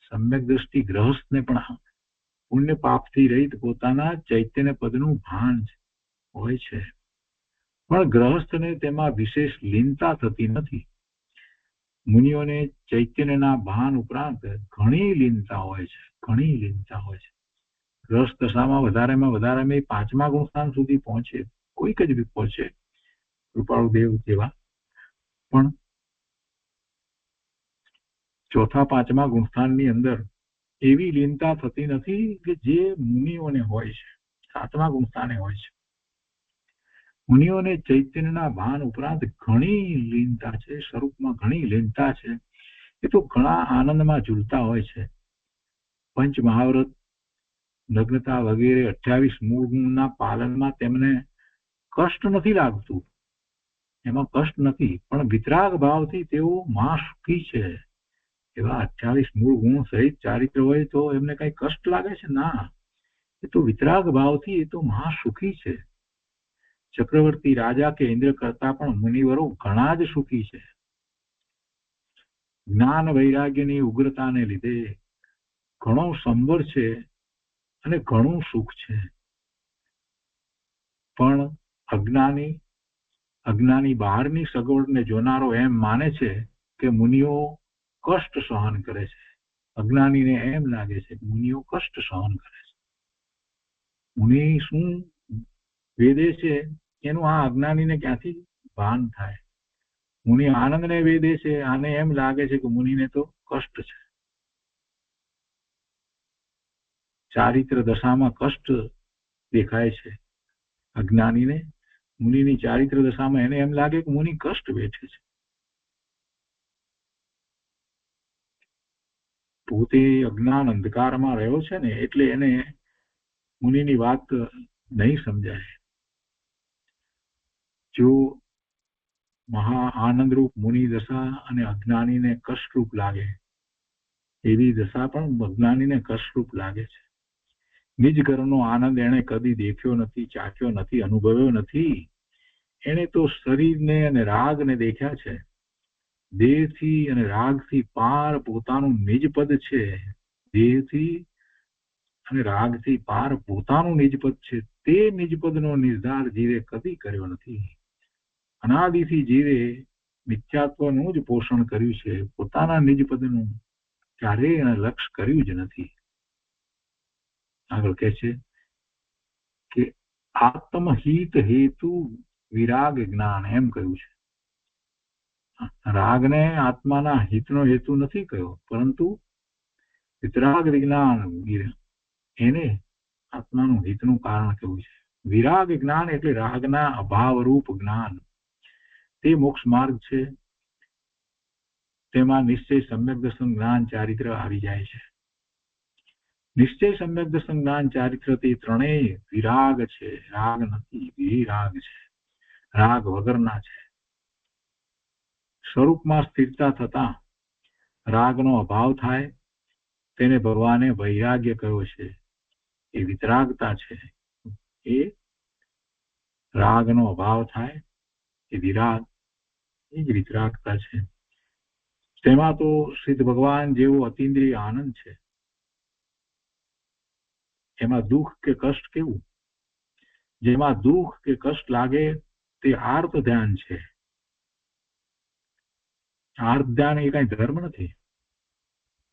સમ્યક દ્રષ્ટિ ગ્રહસ્થને પણ પુણ્ય પાપથી રહિત પોતાના ચૈતન્ય પદનું ભાન હોય છે. પણ ગ્રહસ્થને તેમાં વિશેષ લીનતા થતી નથી. મુનિઓને ચૈતન્યના ભાન ઉપરાંત ઘણી લીનતા હોય છે, ઘણી લીનતા હોય છે. ગ્રહસ્થ દશામાં વધારેમાં પાંચમા ગુણસ્થાન સુધી પહોંચે, કોઈક જ પહોંચે, કૃપાળુ દેવ જેવા, પણ ચોથા પાંચમા ગુણસ્થાનની અંદર એવી લીનતા થતી નથી કે જે મુનિઓને હોય છે, સાતમા ગુણસ્થાને હોય છે. મુનિઓને ચૈતન્યના ભાન ઉપરાંત ઘણી લીનતા છે, સ્વરૂપમાં ઘણી લીનતા છે. એ તો ઘણા આનંદમાં ઝૂલતા હોય છે. પંચ મહાવ્રત, નગ્નતા વગેરે 28 મૂળ ગુણના પાલનમાં તેમને કષ્ટ નથી લાગતું, એમાં કષ્ટ નથી, પણ વિતરાગ ભાવથી તેઓ મહાસુખી છે. એવા 28 મૂળ ગુણ સહિત ચારિત્ર હોય તો એમને કઈ કષ્ટ લાગે છે? ના, એ તો વિતરાગ ભાવથી એ તો મહાસુખી છે. ચક્રવર્તી રાજા કે ઇન્દ્ર કરતા પણ મુનિવરો ઘણા જ સુખી છે. જ્ઞાન વૈરાગ્યની ઉગ્રતાને લીધે ઘણો સંવર છે અને ઘણું સુખ છે. પણ અજ્ઞાની બહારની સગવડને જોનારો એમ માને છે કે મુનિઓ કષ્ટ સહન કરે છે. અજ્ઞાનીને એમ લાગે છે કે મુનિઓ કષ્ટ સહન કરે છે. મુનિ શું વેદે છે એનું આ અજ્ઞાનીને ક્યાંથી ભાન થાય? મુનિ આનંદને વેદે છે, આને એમ લાગે છે કે મુનિને તો કષ્ટ છે. ચારિત્ર દશામાં કષ્ટ દેખાય છે અજ્ઞાનીને. મુનિની ચારિત્ર દશામાં એને એમ લાગે કે મુનિ કષ્ટ વેઠે છે. પોતે અજ્ઞાન અંધકારમાં રહ્યો છે ને એટલે એને મુનિની વાત નહીં સમજાય. જો મહા આનંદરૂપ મુનિ દશા અને અજ્ઞાનીને કષ્ટરૂપ લાગે એવી દશા પણ અજ્ઞાનીને કષ્ટરૂપ લાગે છે. નિજ ઘરનો આનંદ એને કદી દેખ્યો નથી, ચાખ્યો નથી, અનુભવ્યો નથી. એને તો શરીરને અને રાગને દેખ્યા છે. દેહથી અને રાગથી પાર પોતાનું નિજપદ છે. દેહથી અને રાગથી પાર પોતાનું નિજપદ છે. તે નિજપદનો નિર્ધાર જીવે કદી કર્યો નથી. અનાદિથી જીવે મિથ્યાત્વનું જ પોષણ કર્યું છે. પોતાના નિજપદનું ક્યારેય એને લક્ષ્ય કર્યું જ નથી. આગળ કહે છે કે આત્મહિત હેતુ વિરાગ જ્ઞાન, એમ કહ્યું છે. રાગને આત્માના હિતનો હેતુ નથી કહ્યો, પરંતુ વિતરાગ વિજ્ઞાન એને આત્માનું હિતનું કારણ કહ્યું છે. વિરાગ જ્ઞાન એટલે રાગના અભાવરૂપ જ્ઞાન. તે મોક્ષ માર્ગ છે. તેમાં નિશ્ચય, સમ્યક દર્શન, જ્ઞાન, ચારિત્ર આવી જાય છે. નિશ્ચય, સમ્યક દર્શન, જ્ઞાન, ચારિત્ર તે ત્રણેય વિરાગ છે. રાગ નથી, વિરાગ છે. રાગ વગરના છે. સ્વરૂપમાં સ્થિરતા થતા રાગનો અભાવ થાય તેને ભગવાને વૈરાગ્ય કહ્યો છે. એ વિતરાગતા છે. એ રાગનો અભાવ થાય એ વિરાગ, એ જ વિતરાગતા છે. તેમાં તો સિદ્ધ ભગવાન જેવો અતિન્દ્રિય આનંદ છે. એમાં દુઃખ કે કષ્ટ કેવું? જેમાં દુઃખ કે કષ્ટ લાગે તે આર્ત ધ્યાન છે. આર્ત ધ્યાન એ કઈ ધર્મ નથી.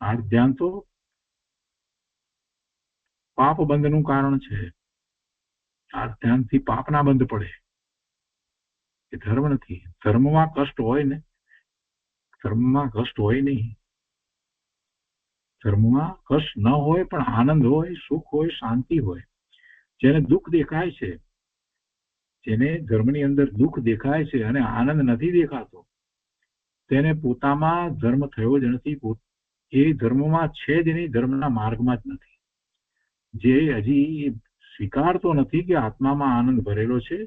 આર્ત ધ્યાન તો પાપ બંધનું કારણ છે. આર્ત ધ્યાનથી પાપના બંધ પડે, એ ધર્મ નથી. ધર્મમાં કષ્ટ હોય ને, ધર્મમાં કષ્ટ હોય નહીં. ધર્મમાં કષ્ટ ન હોય પણ આનંદ હોય, સુખ હોય, શાંતિ હોય. જેને દુઃખ દેખાય છે, જેને ધર્મની અંદર દુઃખ દેખાય છે અને આનંદ નથી દેખાતો, તેને પોતામાં ધર્મ થયો જ નથી. એ ધર્મમાં છે જ નહીં, ધર્મના માર્ગમાં જ નથી. જે હજી સ્વીકારતો નથી કે આત્મામાં આનંદ ભરેલો છે,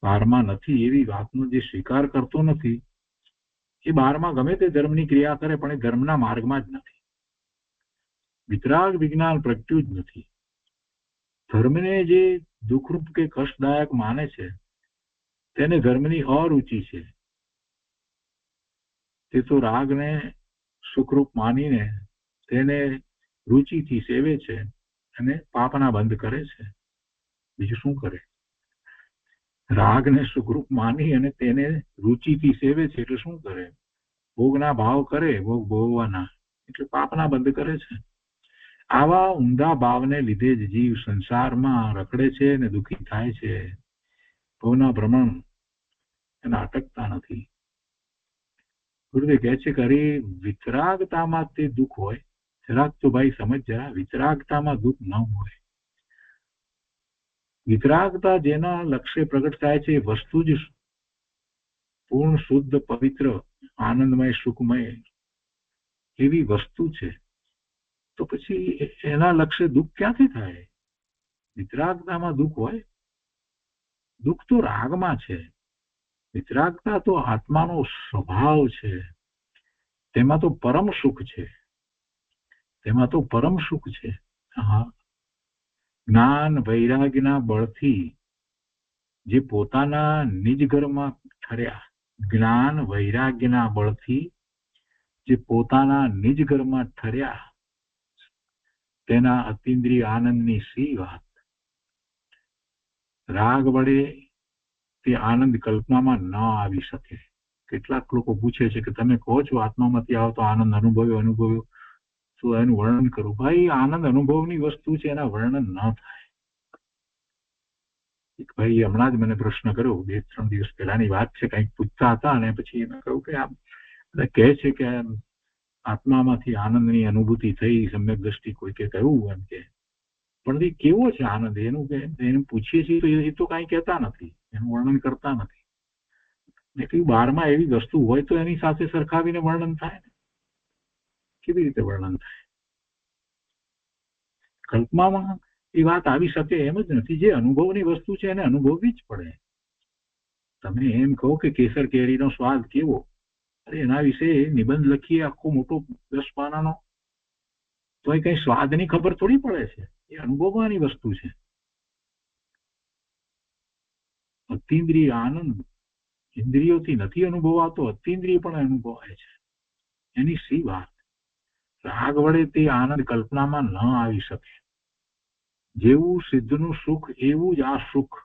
બહારમાં નથી, એવી વાતનો જે સ્વીકાર કરતો નથી, એ બહારમાં ગમે તે ધર્મની ક્રિયા કરે પણ એ ધર્મના માર્ગમાં જ નથી. વિતરાગ વિજ્ઞાન પ્રગટ્યું જ નથી. ધર્મને જે દુઃખરૂપ કે કષ્ટદાયક માને છે, તેને ધર્મની અરુચિ છે. તે તો રાગને સુખરૂપ માનીને તેને રુચિથી સેવે છે અને પાપના બંધ કરે છે. બીજું શું કરે? રાગને સુખરૂપ માની અને તેને રુચિથી સેવે છે એટલે શું કરે? ભોગના ભાવ કરે, ભોગ ભોગવાના, એટલે પાપના બંધ કરે છે. આવા ઊંધા ભાવને લીધે જ જીવ સંસારમાં રખડે છે અને દુઃખી થાય છે. ભવના ભ્રમણ એના અટકતા નથી. ગુરુદેવ કહે છે કે અરે વિતરાગતામાં તે દુઃખ હોય, જરાક તો ભાઈ સમજ જરા, વિતરાગતામાં દુઃખ ન હોય. વિતરાગતા જેના લક્ષ્ય પ્રગટ થાય છે એ વસ્તુ જ પૂર્ણ, શુદ્ધ, પવિત્ર, આનંદમય, સુખમય એવી વસ્તુ છે. તો પછી એના લક્ષ્ય દુઃખ ક્યાંથી થાય? વિતરાગતામાં દુઃખ હોય? દુઃખ તો રાગમાં છે. વિતરાગતા તો આત્માનો સ્વભાવ છે. તેમાં તો પરમ સુખ છે. તેમાં તો પરમ સુખ છે. હા, જ્ઞાન વૈરાગ્યના બળથી જે પોતાના નિજ ઘરમાં ઠર્યા, જ્ઞાન વૈરાગ્યના બળથી જે પોતાના નિજ ઘરમાં ઠર્યા, તેના અતિન્દ્રિય આનંદની સી વાત. રાગ વડે તે આનંદ કલ્પનામાં ન આવી શકે. કેટલાક લોકો પૂછે છે કે તમે કહો છો આત્મામાંથી આવતો આનંદ અનુભવ્યો, તો એનું વર્ણન કરું. ભાઈ, આનંદ અનુભવની વસ્તુ છે, એના વર્ણન ન થાય. એક ભાઈ હમણાં જ મને પ્રશ્ન કર્યો, 2-3 દિવસ પહેલાની વાત છે, કંઈક પૂછતા હતા અને પછી એમ કહ્યું કે આમ કહે છે કે આત્મામાંથી આનંદની અનુભૂતિ થઈ, સમ્યક દ્રષ્ટિ કોઈ કે કહ્યું એમ કે, પણ એ કેવો છે આનંદ? એનું કે એને પૂછીએ છીએ તો એ તો કાંઈ કહેતા નથી, એનું વર્ણન કરતા નથી. એટલે બહારમાં એવી વસ્તુ હોય તો એની સાથે સરખાવીને વર્ણન થાય ને. કેવી રીતે વર્ણન થાય? કલ્પનામાં એ વાત આવી શકે એમ જ નથી. જે અનુભવની વસ્તુ છે એને અનુભવવી જ પડે. તમે એમ કહો કે કેસર કેરીનો સ્વાદ કેવો, અરે એના વિશે નિબંધ લખીએ આખો મોટો 10 પાનાનો, તો એ કઈ સ્વાદની ખબર થોડી પડે છે. એ અનુભવવાની વસ્તુ છે. અતિન્દ્રિય આનંદ ઇન્દ્રિયોથી નથી અનુભવાતો, અતિન્દ્રિય પણ અનુભવાય છે. એની સી વાત. રાગ વડે તે આનંદ કલ્પનામાં ન આવી શકે. જેવું સિદ્ધનું સુખ એવું જ આ સુખ.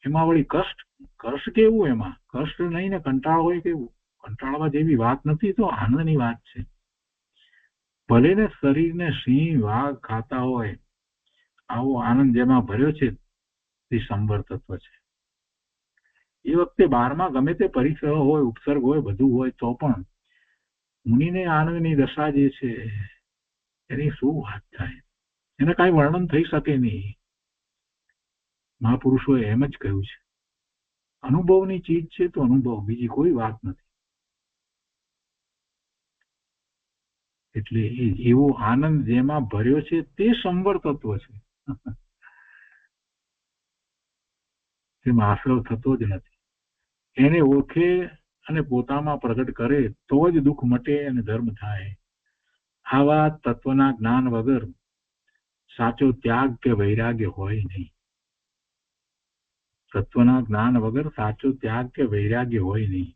એમાં વળી કષ્ટ કેવું? એમાં કષ્ટ નહીં ને કંટાળો હોય કેવું? કંટાળવા જેવી વાત નથી, તો આનંદની વાત છે. ભલે ને શરીરને સિંહ વાઘ ખાતા હોય, આવો આનંદ જેમાં ભર્યો છે તે સંવર તત્વ છે. એ વખતે બહારમાં ગમે તે પરિસર હોય, ઉપસર્ગ હોય, બધું હોય, તો પણ મુનિને આનંદની દશા જે છે એની શું વાત થાય? એને કાંઈ વર્ણન થઈ શકે નહીં. મહાપુરુષોએ એમ જ કહ્યું છે, અનુભવની ચીજ છે તો અનુભવ, બીજી કોઈ વાત નથી. એટલે એવો આનંદ જેમાં ભર્યો છે તે સંવર તત્વ છે. તેમાં આશ્રવ થતો જ નથી. એને ઓળખે અને પોતામાં પ્રગટ કરે તો જ દુઃખ મટે અને ધર્મ થાય. આવા તત્વના જ્ઞાન વગર સાચો ત્યાગ કે વૈરાગ્ય હોય નહીં. તત્વના જ્ઞાન વગર સાચો ત્યાગ કે વૈરાગ્ય હોય નહીં.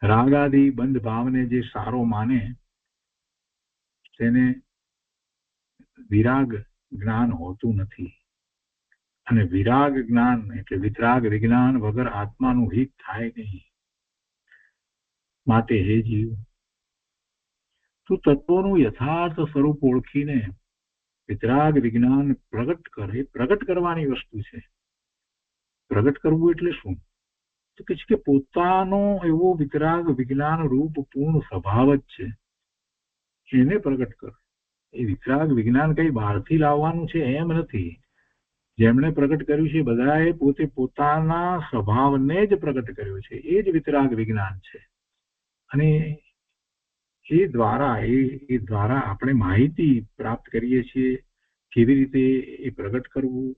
રાગાદી બંધ ભાવને જે સારો માને તેને વિરાગ જ્ઞાન હોતું નથી. અને વિરાગ જ્ઞાન એટલે વિતરાગ વિજ્ઞાન વગર આત્માનું હિત થાય નહીં. માટે હે જીવ, તું તત્વોનું યથાર્થ સ્વરૂપ ઓળખીને વિતરાગ વિજ્ઞાન પ્રગટ કર. એ પ્રગટ કરવાની વસ્તુ છે. પ્રગટ કરવું એટલે શું? તો કે છે કે પોતાનો એવો વિતરાગ વિજ્ઞાન રૂપ પૂર્ણ સ્વભાવ જ છે, એને પ્રગટ કર. એ વિતરાગ વિજ્ઞાન કઈ બહારથી લાવવાનું છે એમ નથી. જેમણે પ્રગટ કર્યું છે બધાએ પોતે પોતાના સ્વભાવને જ પ્રગટ કર્યો છે. એ જ વિતરાગ વિજ્ઞાન છે. અને એ દ્વારા આપણે માહિતી પ્રાપ્ત કરીએ છીએ. કેવી રીતે એ પ્રગટ કરવું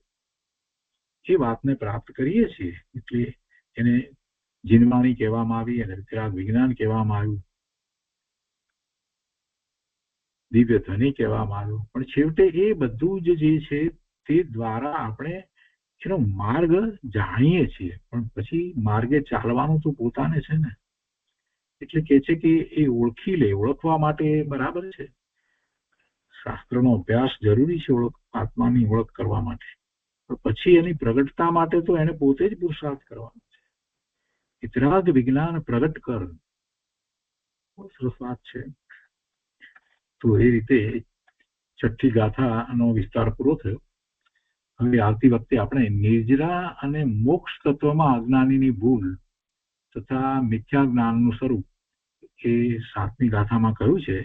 એ વાતને પ્રાપ્ત કરીએ છીએ. એટલે એને જીનવાણી કહેવામાં આવી અને વિતરાગ વિજ્ઞાન કહેવામાં આવ્યું, દિવ્ય ધ્વનિ કહેવામાં આવ્યું. પણ છેવટે એ બધું જ જે છે તે દ્વારા આપણે એનો માર્ગ જાણીએ છીએ, પણ પછી માર્ગે ચાલવાનું તો પોતાને છે ને. એટલે કે છે કે એ ઓળખી લે. ઓળખવા માટે બરાબર છે, શાસ્ત્રનો અભ્યાસ જરૂરી છે આત્માની ઓળખ કરવા માટે, પણ પછી એની પ્રગટતા માટે તો એને પોતે જ પુરુષાર્થ કરવાનો છે. વિતરાગ વિજ્ઞાન પ્રગટ કર, બહુ સરસ વાત છે. તો એ રીતે 6ઠ્ઠી ગાથાનો વિસ્તાર પૂરો થયો. હવે આવતી વખતે આપણે નિર્જરા અને મોક્ષ તત્વમાં અજ્ઞાનીની ભૂલ તથા મિથ્યા જ્ઞાનનું સ્વરૂપ એ 7મી ગાથામાં કહ્યું છે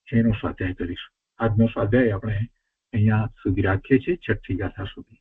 એનો સ્વાધ્યાય કરીશું. આજનો સ્વાધ્યાય આપણે અહીંયા સુધી રાખીએ છીએ, 6ઠ્ઠી ગાથા સુધી.